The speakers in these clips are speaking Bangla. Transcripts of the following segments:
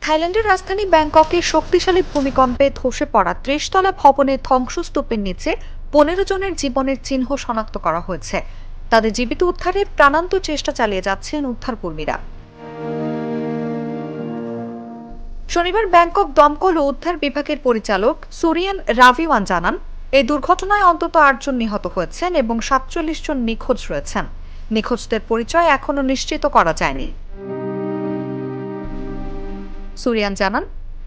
থাইল্যান্ডের রাজধানী ব্যাংককে শক্তিশালী ভূমিকম্পে ধসে পড়া ৩০ তলা ভবনের ধ্বংসস্তূপের নিচে ১৫ জনের জীবনের চিহ্ন শনাক্ত করা হয়েছে। তাদের জীবিত উদ্ধারে প্রাণান্ত চেষ্টা চালিয়ে যাচ্ছেন উদ্ধারকর্মীরা। শনিবার ব্যাংকক দমকল ও উদ্ধার বিভাগের পরিচালক সুরিয়ান রাভিওয়ান জানান, এই দুর্ঘটনায় অন্তত ৮ জন নিহত হয়েছেন এবং ৪৭ জন নিখোঁজ রয়েছেন। নিখোঁজদের পরিচয় এখনো নিশ্চিত করা যায়নি। সুরিয়ান জানান,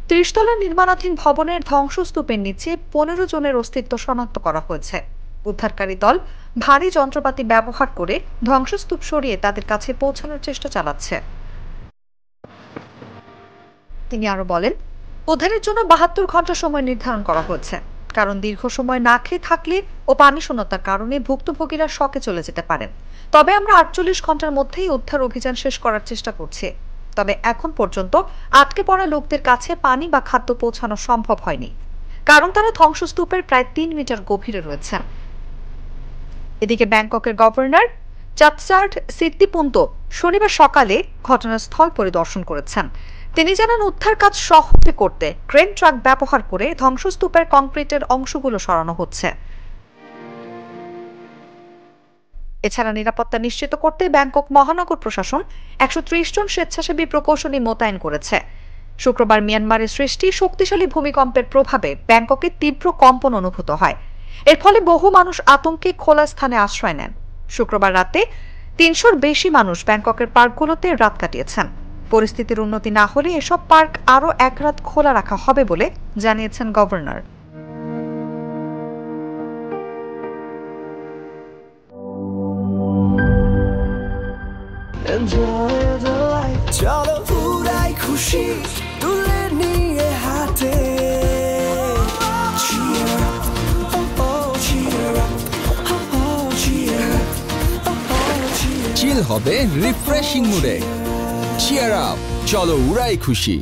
৩০ তলা নির্মাণাধীন ভবনের ধ্বংসস্তূপের নিচে ১৫ জনের অস্তিত্ব শনাক্ত করা হয়েছে। উদ্ধারকারী দল ভারী যন্ত্রপাতি ব্যবহার করে ধ্বংসস্তূপ সরিয়ে তাদের কাছে পৌঁছানোর চেষ্টা চালাচ্ছে। তিনি আরো বলেন, উদ্ধারের জন্য ৭২ ঘন্টা সময় নির্ধারণ করা হয়েছে, কারণ দীর্ঘ সময় না খেয়ে থাকলে ও পানি শূন্যতার কারণে ভুক্তভোগীরা শকে চলে যেতে পারেন। তবে আমরা ৪৮ ঘন্টার মধ্যেই উদ্ধার অভিযান শেষ করার চেষ্টা করছি। তবে এখন পর্যন্ত আটকে পড়া লোকদের কাছে পানি বা খাদ্য পৌঁছানো সম্ভব হয়নি, কারণ তারা ধ্বংসস্তূপের প্রায় ৩ মিটার গভীরে রয়েছেন। এদিকে ব্যাংককের গভর্নর চাটচার্ড সিদ্দিপুন্ত শনিবার সকালে ঘটনাস্থল পরিদর্শন করেছেন। তিনি জানান, উদ্ধার কাজ সহজে করতে ক্রেন ট্রাক ব্যবহার করে ধ্বংসস্তূপের কংক্রিটের অংশগুলো সরানো হচ্ছে। এছাড়া নিরাপত্তা নিশ্চিত করতে ব্যাংকক মহানগর প্রশাসন ১৩০ জন স্বেচ্ছাসেবী প্রকৌশলী মোতায়েন করেছে। শুক্রবার মিয়ানমারের সৃষ্টি শক্তিশালী ভূমিকম্পের প্রভাবে ব্যাংককে তীব্র কম্পন অনুভূত হয়। এর ফলে বহু মানুষ আতঙ্কে খোলা স্থানে আশ্রয় নেন। শুক্রবার রাতে ৩০০-র বেশি মানুষ ব্যাংককের পার্কগুলোতে রাত কাটিয়েছেন। পরিস্থিতির উন্নতি না হলে এসব পার্ক আরও এক রাত খোলা রাখা হবে বলে জানিয়েছেন গভর্নর। চলো উড়াই খুশি তুলে নিয়ে হাতে, চিল হবে রিফ্রেশিং মুডে। চিয়ার আপ, চলো উড়াই খুশি।